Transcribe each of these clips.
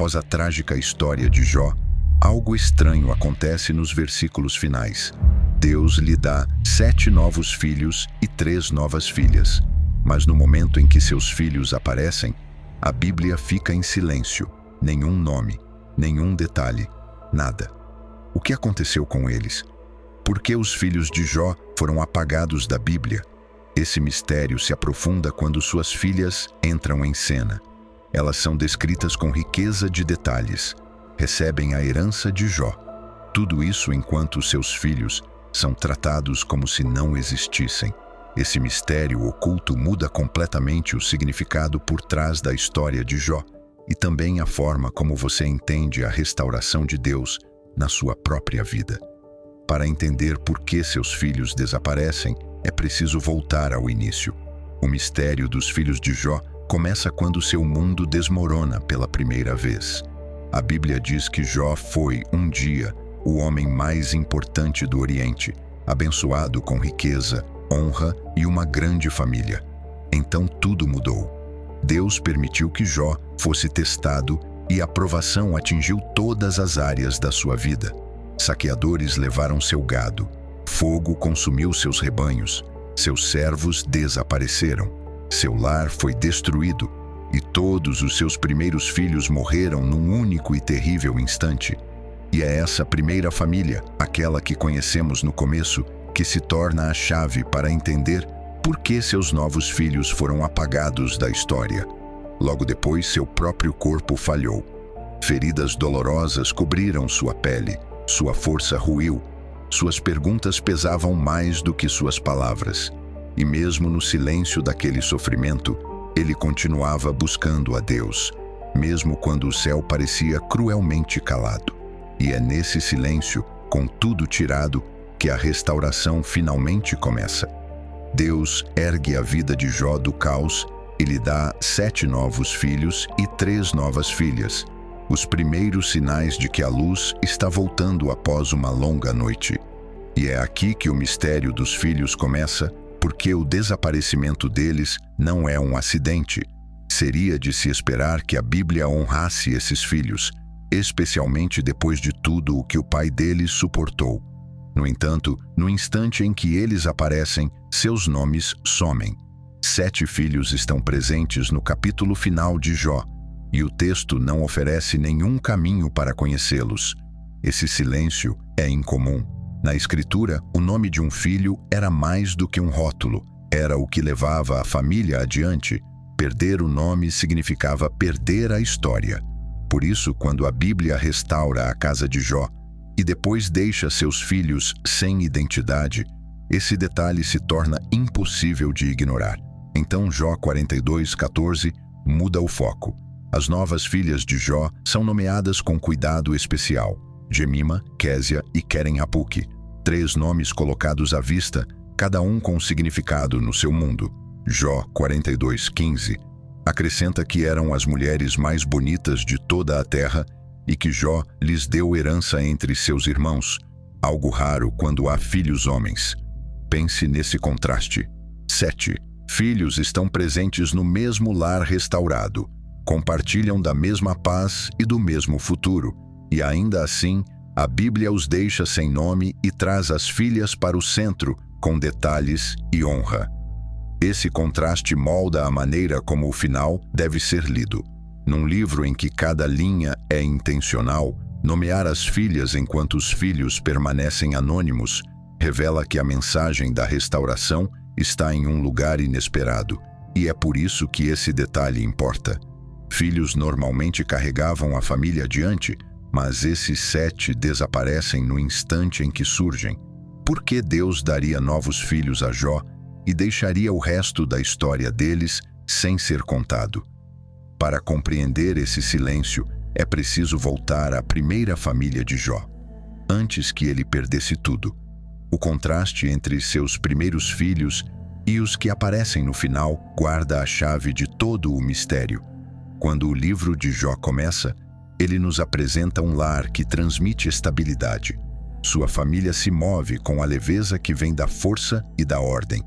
Após a trágica história de Jó, algo estranho acontece nos versículos finais. Deus lhe dá 7 novos filhos e 3 novas filhas. Mas no momento em que seus filhos aparecem, a Bíblia fica em silêncio. Nenhum nome, nenhum detalhe, nada. O que aconteceu com eles? Por que os filhos de Jó foram apagados da Bíblia? Esse mistério se aprofunda quando suas filhas entram em cena. Elas são descritas com riqueza de detalhes. Recebem a herança de Jó. Tudo isso enquanto seus filhos são tratados como se não existissem. Esse mistério oculto muda completamente o significado por trás da história de Jó e também a forma como você entende a restauração de Deus na sua própria vida. Para entender por que seus filhos desaparecem, é preciso voltar ao início. O mistério dos filhos de Jó começa quando seu mundo desmorona pela primeira vez. A Bíblia diz que Jó foi, um dia, o homem mais importante do Oriente, abençoado com riqueza, honra e uma grande família. Então tudo mudou. Deus permitiu que Jó fosse testado e a provação atingiu todas as áreas da sua vida. Saqueadores levaram seu gado, fogo consumiu seus rebanhos, seus servos desapareceram, seu lar foi destruído e todos os seus primeiros filhos morreram num único e terrível instante. E é essa primeira família, aquela que conhecemos no começo, que se torna a chave para entender por que seus novos filhos foram apagados da história. Logo depois, seu próprio corpo falhou. Feridas dolorosas cobriram sua pele, sua força ruiu, suas perguntas pesavam mais do que suas palavras. E mesmo no silêncio daquele sofrimento, ele continuava buscando a Deus, mesmo quando o céu parecia cruelmente calado. E é nesse silêncio, com tudo tirado, que a restauração finalmente começa. Deus ergue a vida de Jó do caos e lhe dá 7 novos filhos e 3 novas filhas, os primeiros sinais de que a luz está voltando após uma longa noite. E é aqui que o mistério dos filhos começa, porque o desaparecimento deles não é um acidente. Seria de se esperar que a Bíblia honrasse esses filhos, especialmente depois de tudo o que o pai deles suportou. No entanto, no instante em que eles aparecem, seus nomes somem. 7 filhos estão presentes no capítulo final de Jó, e o texto não oferece nenhum caminho para conhecê-los. Esse silêncio é incomum. Na Escritura, o nome de um filho era mais do que um rótulo, era o que levava a família adiante. Perder o nome significava perder a história. Por isso, quando a Bíblia restaura a casa de Jó e depois deixa seus filhos sem identidade, esse detalhe se torna impossível de ignorar. Então Jó 42:14 muda o foco. As novas filhas de Jó são nomeadas com cuidado especial: Jemima, Késia e Queren-Apuque. 3 nomes colocados à vista, cada um com significado no seu mundo. Jó 42:15 acrescenta que eram as mulheres mais bonitas de toda a terra e que Jó lhes deu herança entre seus irmãos, algo raro quando há filhos homens. Pense nesse contraste. 7 filhos estão presentes no mesmo lar restaurado, compartilham da mesma paz e do mesmo futuro, e ainda assim, a Bíblia os deixa sem nome e traz as filhas para o centro, com detalhes e honra. Esse contraste molda a maneira como o final deve ser lido. Num livro em que cada linha é intencional, nomear as filhas enquanto os filhos permanecem anônimos revela que a mensagem da restauração está em um lugar inesperado, e é por isso que esse detalhe importa. Filhos normalmente carregavam a família adiante, mas esses 7 desaparecem no instante em que surgem. Por que Deus daria novos filhos a Jó e deixaria o resto da história deles sem ser contado? Para compreender esse silêncio, é preciso voltar à primeira família de Jó, antes que ele perdesse tudo. O contraste entre seus primeiros filhos e os que aparecem no final guarda a chave de todo o mistério. Quando o livro de Jó começa, ele nos apresenta um lar que transmite estabilidade. Sua família se move com a leveza que vem da força e da ordem.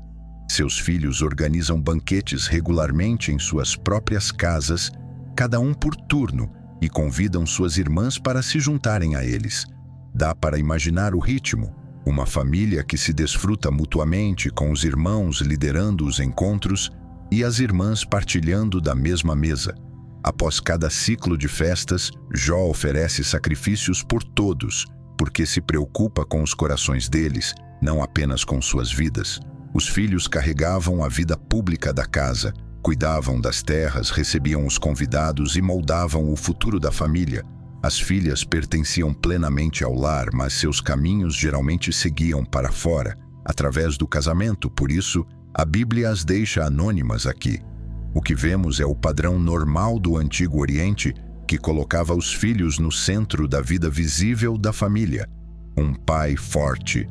Seus filhos organizam banquetes regularmente em suas próprias casas, cada um por turno, e convidam suas irmãs para se juntarem a eles. Dá para imaginar o ritmo: uma família que se desfruta mutuamente, com os irmãos liderando os encontros e as irmãs partilhando da mesma mesa. Após cada ciclo de festas, Jó oferece sacrifícios por todos, porque se preocupa com os corações deles, não apenas com suas vidas. Os filhos carregavam a vida pública da casa, cuidavam das terras, recebiam os convidados e moldavam o futuro da família. As filhas pertenciam plenamente ao lar, mas seus caminhos geralmente seguiam para fora, através do casamento. Por isso, a Bíblia as deixa anônimas aqui. O que vemos é o padrão normal do Antigo Oriente, que colocava os filhos no centro da vida visível da família. Um pai forte,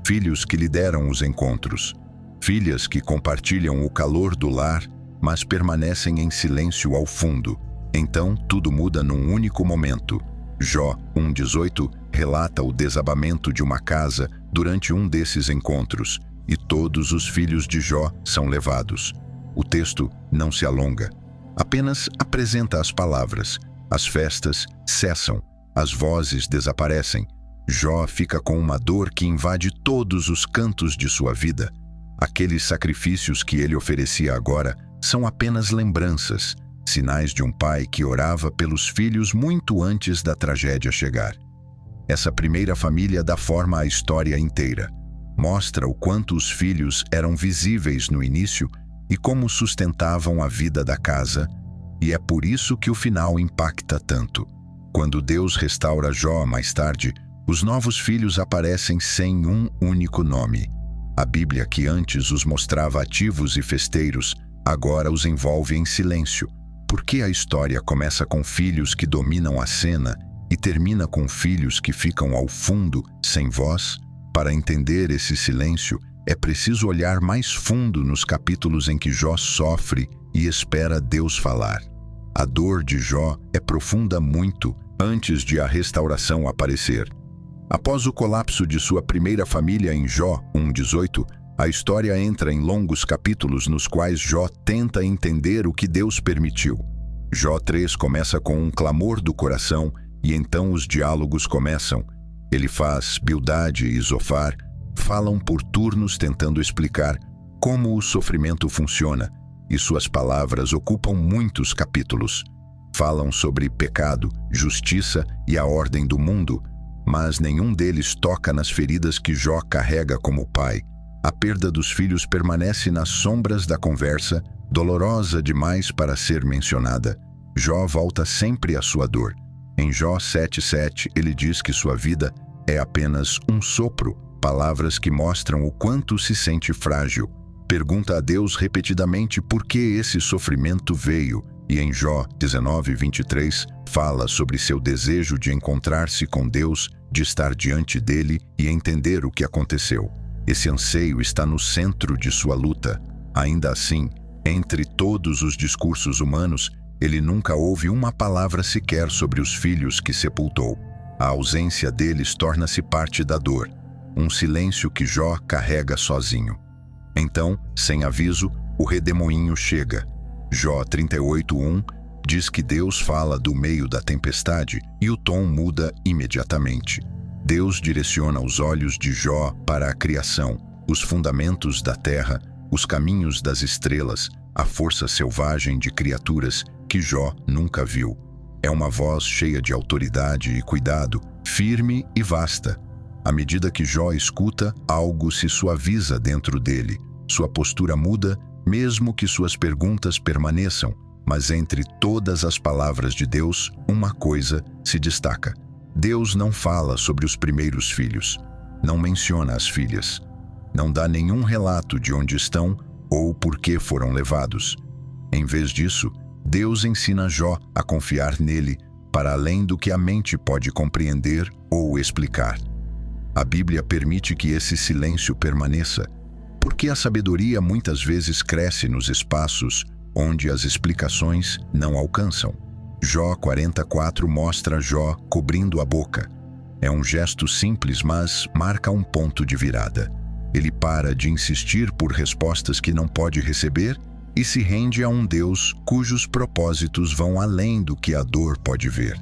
filhos que lideram os encontros, filhas que compartilham o calor do lar, mas permanecem em silêncio ao fundo. Então, tudo muda num único momento. Jó 1:18 relata o desabamento de uma casa durante um desses encontros, e todos os filhos de Jó são levados. O texto não se alonga, apenas apresenta as palavras. As festas cessam, as vozes desaparecem. Jó fica com uma dor que invade todos os cantos de sua vida. Aqueles sacrifícios que ele oferecia agora são apenas lembranças, sinais de um pai que orava pelos filhos muito antes da tragédia chegar. Essa primeira família dá forma à história inteira. Mostra o quanto os filhos eram visíveis no início e como sustentavam a vida da casa, e é por isso que o final impacta tanto. Quando Deus restaura Jó mais tarde, os novos filhos aparecem sem um único nome. A Bíblia, que antes os mostrava ativos e festeiros, agora os envolve em silêncio. Porque a história começa com filhos que dominam a cena e termina com filhos que ficam ao fundo, sem voz? Para entender esse silêncio, é preciso olhar mais fundo nos capítulos em que Jó sofre e espera Deus falar. A dor de Jó é profunda muito antes de a restauração aparecer. Após o colapso de sua primeira família em Jó 1:18, a história entra em longos capítulos nos quais Jó tenta entender o que Deus permitiu. Jó 3 começa com um clamor do coração e então os diálogos começam. Elifaz, Bildade e Zofar falam por turnos tentando explicar como o sofrimento funciona, e suas palavras ocupam muitos capítulos. Falam sobre pecado, justiça e a ordem do mundo, mas nenhum deles toca nas feridas que Jó carrega como pai. A perda dos filhos permanece nas sombras da conversa, dolorosa demais para ser mencionada. Jó volta sempre à sua dor. Em Jó 7:7, ele diz que sua vida é apenas um sopro, palavras que mostram o quanto se sente frágil. Pergunta a Deus repetidamente por que esse sofrimento veio, e em Jó 19:23 fala sobre seu desejo de encontrar-se com Deus, de estar diante dele e entender o que aconteceu. Esse anseio está no centro de sua luta. Ainda assim, entre todos os discursos humanos, ele nunca ouve uma palavra sequer sobre os filhos que sepultou. A ausência deles torna-se parte da dor, um silêncio que Jó carrega sozinho. Então, sem aviso, o redemoinho chega. Jó 38:1 diz que Deus fala do meio da tempestade e o tom muda imediatamente. Deus direciona os olhos de Jó para a criação, os fundamentos da terra, os caminhos das estrelas, a força selvagem de criaturas que Jó nunca viu. É uma voz cheia de autoridade e cuidado, firme e vasta. À medida que Jó escuta, algo se suaviza dentro dele. Sua postura muda, mesmo que suas perguntas permaneçam. Mas entre todas as palavras de Deus, uma coisa se destaca. Deus não fala sobre os primeiros filhos, não menciona as filhas, não dá nenhum relato de onde estão ou por que foram levados. Em vez disso, Deus ensina Jó a confiar nele para além do que a mente pode compreender ou explicar. A Bíblia permite que esse silêncio permaneça, porque a sabedoria muitas vezes cresce nos espaços onde as explicações não alcançam. Jó 44 mostra Jó cobrindo a boca. É um gesto simples, mas marca um ponto de virada. Ele para de insistir por respostas que não pode receber e se rende a um Deus cujos propósitos vão além do que a dor pode ver.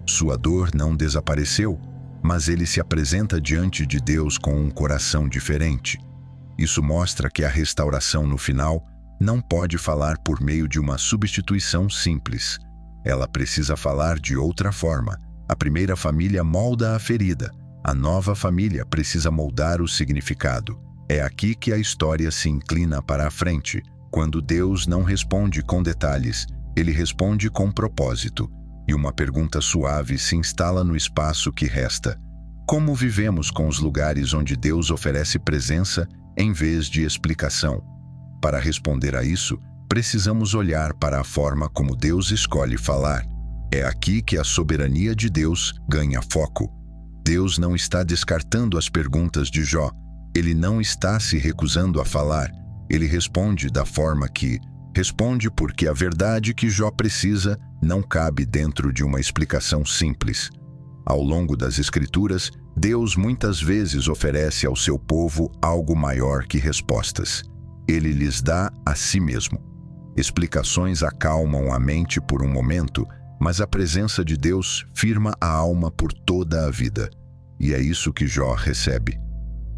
Sua dor não desapareceu, mas ele se apresenta diante de Deus com um coração diferente. Isso mostra que a restauração no final não pode falar por meio de uma substituição simples. Ela precisa falar de outra forma. A primeira família molda a ferida. A nova família precisa moldar o significado. É aqui que a história se inclina para a frente. Quando Deus não responde com detalhes, ele responde com propósito. E uma pergunta suave se instala no espaço que resta. Como vivemos com os lugares onde Deus oferece presença em vez de explicação? Para responder a isso, precisamos olhar para a forma como Deus escolhe falar. É aqui que a soberania de Deus ganha foco. Deus não está descartando as perguntas de Jó. Ele não está se recusando a falar. Ele responde da forma que responde porque a verdade que Jó precisa não cabe dentro de uma explicação simples. Ao longo das Escrituras, Deus muitas vezes oferece ao seu povo algo maior que respostas. Ele lhes dá a si mesmo. Explicações acalmam a mente por um momento, mas a presença de Deus firma a alma por toda a vida. E é isso que Jó recebe.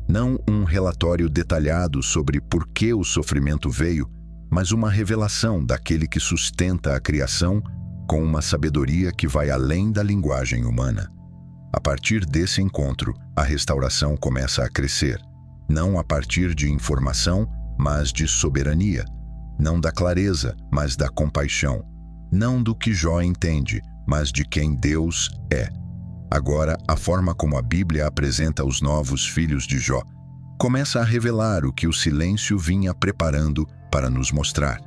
Não um relatório detalhado sobre por que o sofrimento veio, mas uma revelação daquele que sustenta a criação com uma sabedoria que vai além da linguagem humana. A partir desse encontro, a restauração começa a crescer, não a partir de informação, mas de soberania, não da clareza, mas da compaixão, não do que Jó entende, mas de quem Deus é. Agora, a forma como a Bíblia apresenta os novos filhos de Jó começa a revelar o que o silêncio vinha preparando para nos mostrar.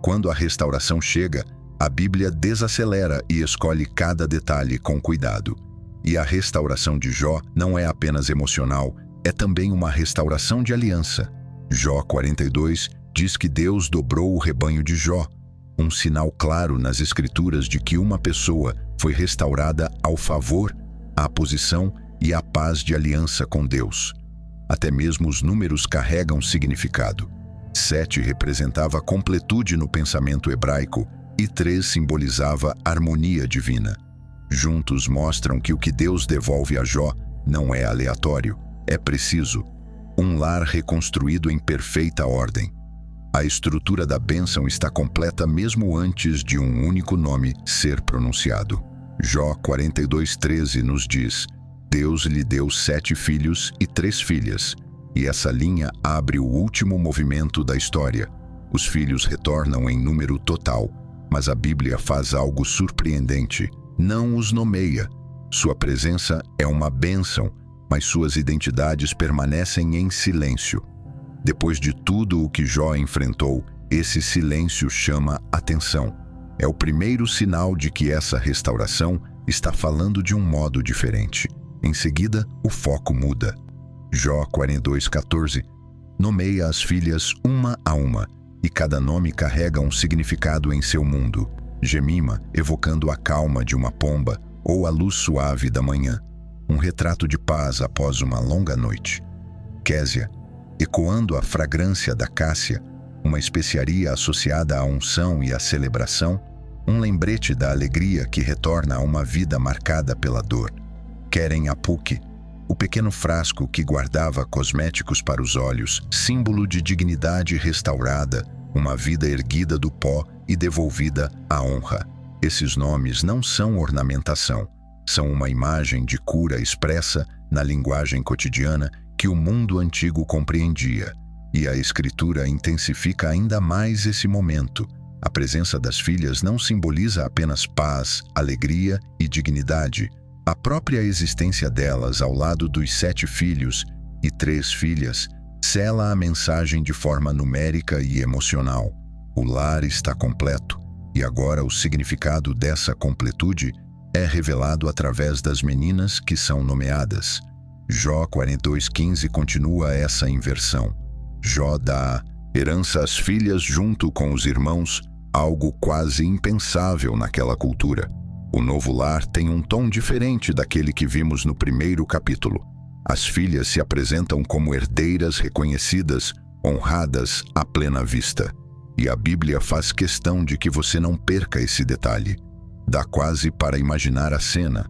Quando a restauração chega, a Bíblia desacelera e escolhe cada detalhe com cuidado. E a restauração de Jó não é apenas emocional, é também uma restauração de aliança. Jó 42 diz que Deus dobrou o rebanho de Jó, um sinal claro nas Escrituras de que uma pessoa foi restaurada ao favor, à posição e à paz de aliança com Deus. Até mesmo os números carregam significado. 7 representava completude no pensamento hebraico e 3 simbolizava harmonia divina. Juntos mostram que o que Deus devolve a Jó não é aleatório, é preciso. Um lar reconstruído em perfeita ordem. A estrutura da bênção está completa mesmo antes de um único nome ser pronunciado. Jó 42:13 nos diz: Deus lhe deu 7 filhos e 3 filhas, e essa linha abre o último movimento da história. Os filhos retornam em número total, mas a Bíblia faz algo surpreendente. Não os nomeia. Sua presença é uma bênção, mas suas identidades permanecem em silêncio. Depois de tudo o que Jó enfrentou, esse silêncio chama atenção. É o primeiro sinal de que essa restauração está falando de um modo diferente. Em seguida, o foco muda. Jó 42:14 nomeia as filhas uma a uma, e cada nome carrega um significado em seu mundo. Jemima, evocando a calma de uma pomba, ou a luz suave da manhã, um retrato de paz após uma longa noite. Késia, ecoando a fragrância da cássia, uma especiaria associada à unção e à celebração, um lembrete da alegria que retorna a uma vida marcada pela dor. Keren Apuk, o pequeno frasco que guardava cosméticos para os olhos, símbolo de dignidade restaurada, uma vida erguida do pó e devolvida à honra. Esses nomes não são ornamentação, são uma imagem de cura expressa na linguagem cotidiana que o mundo antigo compreendia. E a Escritura intensifica ainda mais esse momento. A presença das filhas não simboliza apenas paz, alegria e dignidade. A própria existência delas ao lado dos 7 filhos e 3 filhas sela a mensagem de forma numérica e emocional. O lar está completo, e agora o significado dessa completude é revelado através das meninas que são nomeadas. Jó 42:15 continua essa inversão. Jó dá herança às filhas junto com os irmãos, algo quase impensável naquela cultura. O novo lar tem um tom diferente daquele que vimos no primeiro capítulo. As filhas se apresentam como herdeiras reconhecidas, honradas à plena vista. E a Bíblia faz questão de que você não perca esse detalhe. Dá quase para imaginar a cena.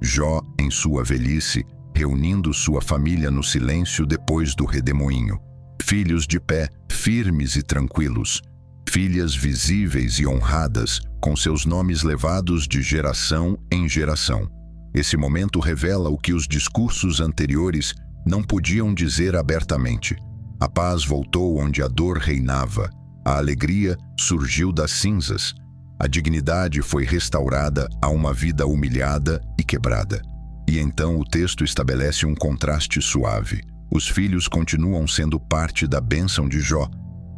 Jó, em sua velhice, reunindo sua família no silêncio depois do redemoinho. Filhos de pé, firmes e tranquilos. Filhas visíveis e honradas, com seus nomes levados de geração em geração. Esse momento revela o que os discursos anteriores não podiam dizer abertamente. A paz voltou onde a dor reinava. A alegria surgiu das cinzas. A dignidade foi restaurada a uma vida humilhada e quebrada. E então o texto estabelece um contraste suave. Os filhos continuam sendo parte da bênção de Jó,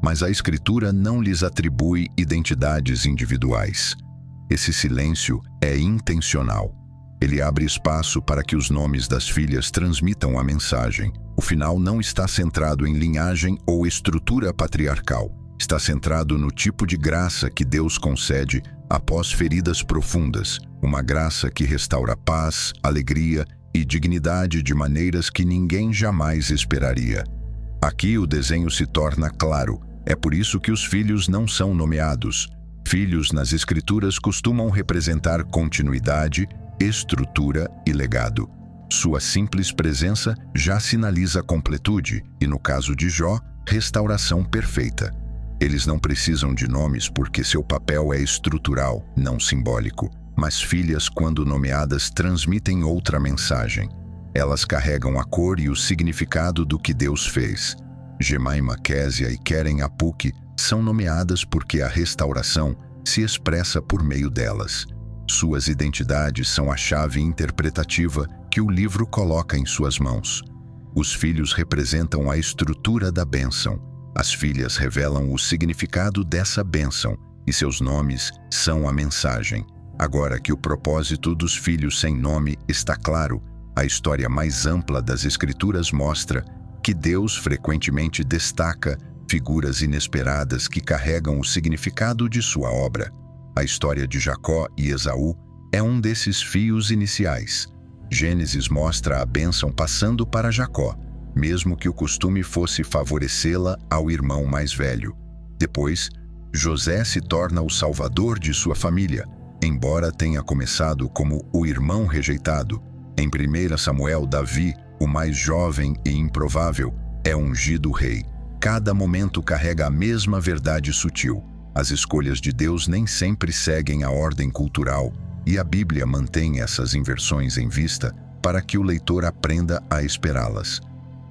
mas a Escritura não lhes atribui identidades individuais. Esse silêncio é intencional. Ele abre espaço para que os nomes das filhas transmitam a mensagem. O final não está centrado em linhagem ou estrutura patriarcal. Está centrado no tipo de graça que Deus concede após feridas profundas. Uma graça que restaura paz, alegria e dignidade de maneiras que ninguém jamais esperaria. Aqui o desenho se torna claro. É por isso que os filhos não são nomeados. Filhos nas Escrituras costumam representar continuidade, estrutura e legado. Sua simples presença já sinaliza completude e, no caso de Jó, restauração perfeita. Eles não precisam de nomes porque seu papel é estrutural, não simbólico. Mas filhas, quando nomeadas, transmitem outra mensagem. Elas carregam a cor e o significado do que Deus fez. Jemaima, Késia e Keren Apuk são nomeadas porque a restauração se expressa por meio delas. Suas identidades são a chave interpretativa que o livro coloca em suas mãos. Os filhos representam a estrutura da bênção. As filhas revelam o significado dessa bênção e seus nomes são a mensagem. Agora que o propósito dos filhos sem nome está claro, a história mais ampla das Escrituras mostra que Deus frequentemente destaca figuras inesperadas que carregam o significado de sua obra. A história de Jacó e Esaú é um desses fios iniciais. Gênesis mostra a bênção passando para Jacó, mesmo que o costume fosse favorecê-la ao irmão mais velho. Depois, José se torna o salvador de sua família, embora tenha começado como o irmão rejeitado. Em 1 Samuel, Davi, o mais jovem e improvável, é ungido rei. Cada momento carrega a mesma verdade sutil. As escolhas de Deus nem sempre seguem a ordem cultural, e a Bíblia mantém essas inversões em vista para que o leitor aprenda a esperá-las.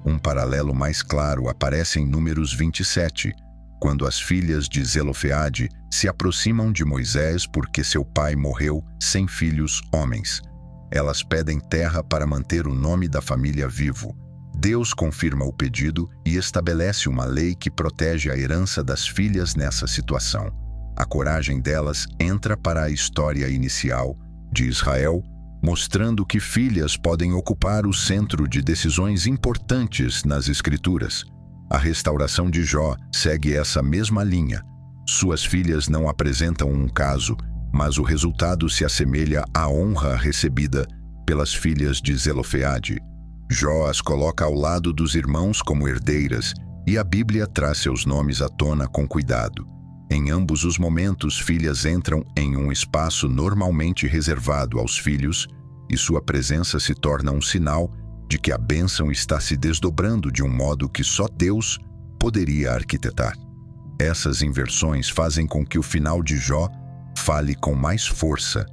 Um paralelo mais claro aparece em Números 27, quando as filhas de Zelofeade se aproximam de Moisés porque seu pai morreu sem filhos homens. Elas pedem terra para manter o nome da família vivo. Deus confirma o pedido e estabelece uma lei que protege a herança das filhas nessa situação. A coragem delas entra para a história inicial de Israel, mostrando que filhas podem ocupar o centro de decisões importantes nas Escrituras. A restauração de Jó segue essa mesma linha. Suas filhas não apresentam um caso, mas o resultado se assemelha à honra recebida pelas filhas de Zelofeade. Jó as coloca ao lado dos irmãos como herdeiras, e a Bíblia traz seus nomes à tona com cuidado. Em ambos os momentos, filhas entram em um espaço normalmente reservado aos filhos, e sua presença se torna um sinal de que a bênção está se desdobrando de um modo que só Deus poderia arquitetar. Essas inversões fazem com que o final de Jó fale com mais força.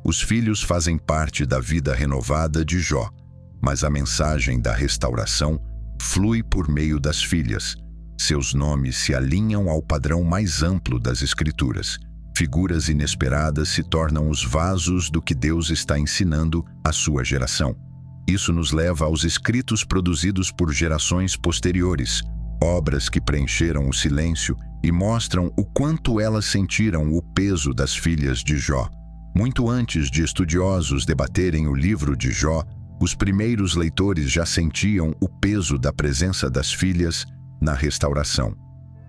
Os filhos fazem parte da vida renovada de Jó, mas a mensagem da restauração flui por meio das filhas. Seus nomes se alinham ao padrão mais amplo das Escrituras. Figuras inesperadas se tornam os vasos do que Deus está ensinando à sua geração. Isso nos leva aos escritos produzidos por gerações posteriores, obras que preencheram o silêncio e mostram o quanto elas sentiram o peso das filhas de Jó. Muito antes de estudiosos debaterem o livro de Jó, os primeiros leitores já sentiam o peso da presença das filhas na restauração.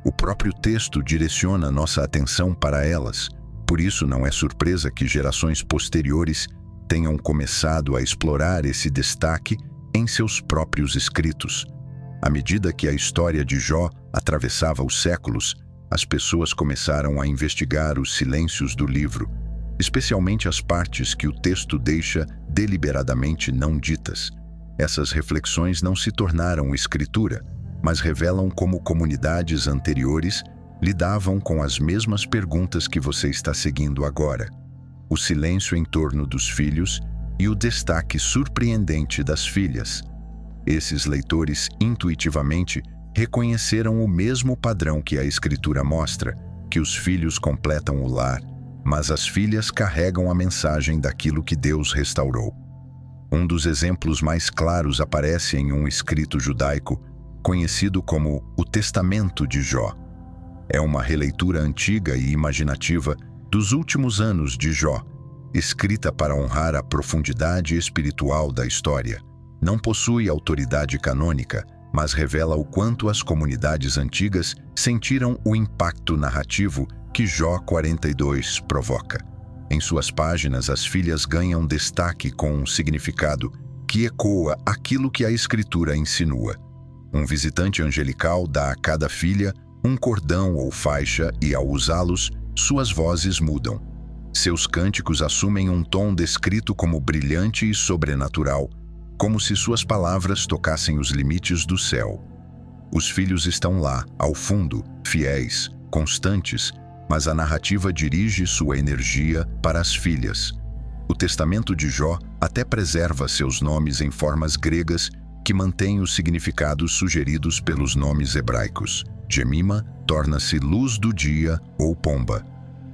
O próprio texto direciona nossa atenção para elas, por isso não é surpresa que gerações posteriores tenham começado a explorar esse destaque em seus próprios escritos. À medida que a história de Jó atravessava os séculos, as pessoas começaram a investigar os silêncios do livro, especialmente as partes que o texto deixa deliberadamente não ditas. Essas reflexões não se tornaram escritura, mas revelam como comunidades anteriores lidavam com as mesmas perguntas que você está seguindo agora. O silêncio em torno dos filhos e o destaque surpreendente das filhas. Esses leitores intuitivamente reconheceram o mesmo padrão que a Escritura mostra, que os filhos completam o lar, mas as filhas carregam a mensagem daquilo que Deus restaurou. Um dos exemplos mais claros aparece em um escrito judaico, conhecido como o Testamento de Jó. É uma releitura antiga e imaginativa dos últimos anos de Jó, escrita para honrar a profundidade espiritual da história. Não possui autoridade canônica, mas revela o quanto as comunidades antigas sentiram o impacto narrativo que Jó 42 provoca. Em suas páginas, as filhas ganham destaque com um significado que ecoa aquilo que a Escritura insinua. Um visitante angelical dá a cada filha um cordão ou faixa e, ao usá-los, suas vozes mudam. Seus cânticos assumem um tom descrito como brilhante e sobrenatural, como se suas palavras tocassem os limites do céu. Os filhos estão lá, ao fundo, fiéis, constantes, mas a narrativa dirige sua energia para as filhas. O Testamento de Jó até preserva seus nomes em formas gregas que mantêm os significados sugeridos pelos nomes hebraicos. Jemima torna-se luz do dia ou pomba.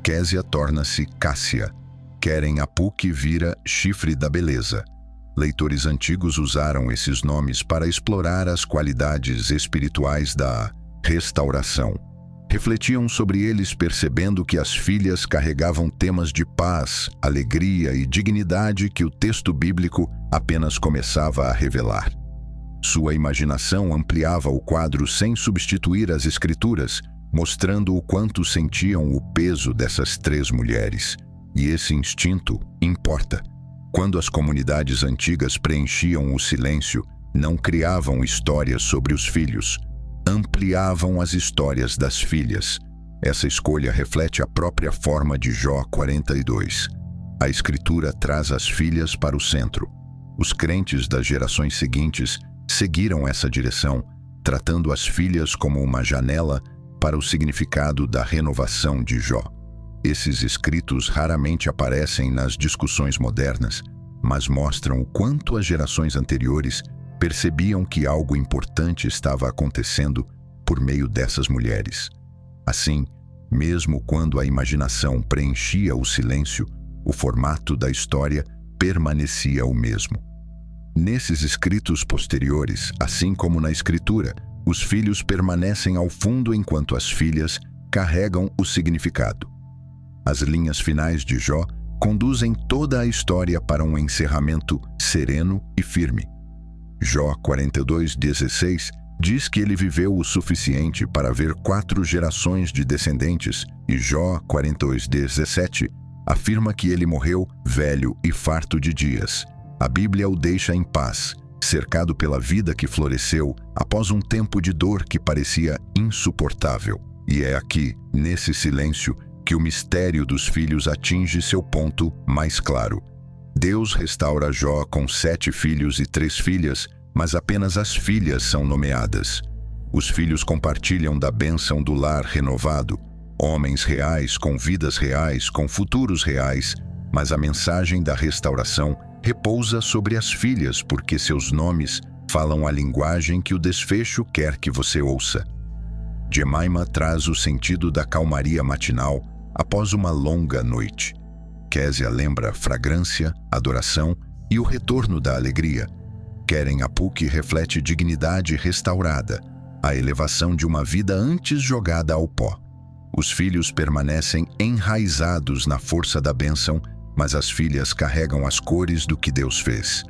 Késia torna-se Cássia. Queren-Apuk vira chifre da beleza. Leitores antigos usaram esses nomes para explorar as qualidades espirituais da restauração. Refletiam sobre eles percebendo que as filhas carregavam temas de paz, alegria e dignidade que o texto bíblico apenas começava a revelar. Sua imaginação ampliava o quadro sem substituir as escrituras, mostrando o quanto sentiam o peso dessas três mulheres. E esse instinto importa. Quando as comunidades antigas preenchiam o silêncio, não criavam histórias sobre os filhos, ampliavam as histórias das filhas. Essa escolha reflete a própria forma de Jó 42. A Escritura traz as filhas para o centro. Os crentes das gerações seguintes seguiram essa direção, tratando as filhas como uma janela para o significado da renovação de Jó. Esses escritos raramente aparecem nas discussões modernas, mas mostram o quanto as gerações anteriores percebiam que algo importante estava acontecendo por meio dessas mulheres. Assim, mesmo quando a imaginação preenchia o silêncio, o formato da história permanecia o mesmo. Nesses escritos posteriores, assim como na Escritura, os filhos permanecem ao fundo enquanto as filhas carregam o significado. As linhas finais de Jó conduzem toda a história para um encerramento sereno e firme. Jó 42:16 diz que ele viveu o suficiente para ver 4 gerações de descendentes, e Jó 42:17 afirma que ele morreu velho e farto de dias. A Bíblia o deixa em paz, cercado pela vida que floresceu após um tempo de dor que parecia insuportável. E é aqui, nesse silêncio, que o mistério dos filhos atinge seu ponto mais claro. Deus restaura Jó com 7 filhos e 3 filhas, mas apenas as filhas são nomeadas. Os filhos compartilham da bênção do lar renovado, homens reais com vidas reais, com futuros reais, mas a mensagem da restauração repousa sobre as filhas porque seus nomes falam a linguagem que o desfecho quer que você ouça. Jemima traz o sentido da calmaria matinal após uma longa noite. Késia lembra fragrância, adoração e o retorno da alegria. Queren-Apuk reflete dignidade restaurada, a elevação de uma vida antes jogada ao pó. Os filhos permanecem enraizados na força da bênção, mas as filhas carregam as cores do que Deus fez.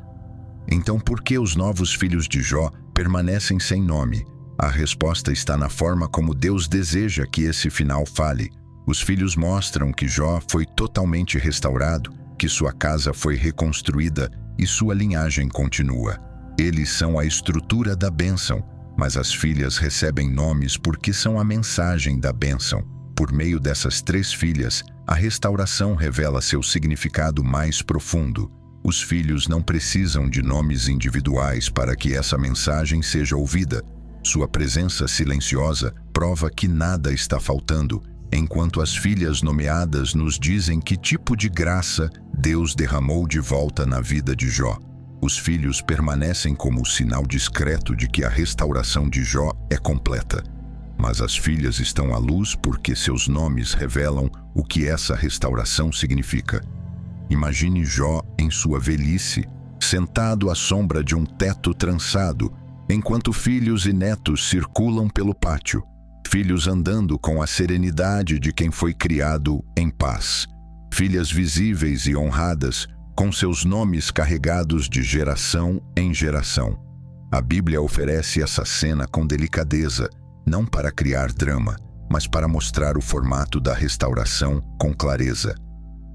Então, por que os novos filhos de Jó permanecem sem nome? A resposta está na forma como Deus deseja que esse final fale. Os filhos mostram que Jó foi totalmente restaurado, que sua casa foi reconstruída e sua linhagem continua. Eles são a estrutura da bênção, Mas as filhas recebem nomes porque são a mensagem da bênção. Por meio dessas 3 filhas, a restauração revela seu significado mais profundo. Os filhos não precisam de nomes individuais para que essa mensagem seja ouvida. Sua presença silenciosa prova que nada está faltando, enquanto as filhas nomeadas nos dizem que tipo de graça Deus derramou de volta na vida de Jó. Os filhos permanecem como o sinal discreto de que a restauração de Jó é completa. Mas as filhas estão à luz porque seus nomes revelam o que essa restauração significa. Imagine Jó em sua velhice, sentado à sombra de um teto trançado, enquanto filhos e netos circulam pelo pátio, filhos andando com a serenidade de quem foi criado em paz, filhas visíveis e honradas, com seus nomes carregados de geração em geração. A Bíblia oferece essa cena com delicadeza, não para criar drama, mas para mostrar o formato da restauração com clareza.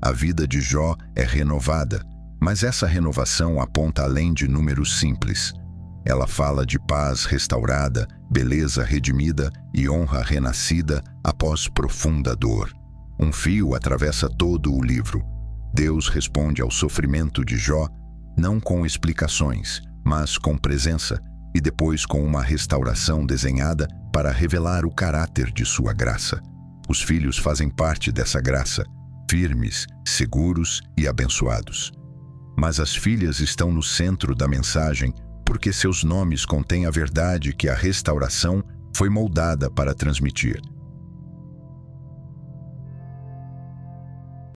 A vida de Jó é renovada, mas essa renovação aponta além de números simples. Ela fala de paz restaurada, beleza redimida e honra renascida após profunda dor. Um fio atravessa todo o livro. Deus responde ao sofrimento de Jó, não com explicações, mas com presença, e depois com uma restauração desenhada para revelar o caráter de sua graça. Os filhos fazem parte dessa graça, firmes, seguros e abençoados. Mas as filhas estão no centro da mensagem porque seus nomes contêm a verdade que a restauração foi moldada para transmitir.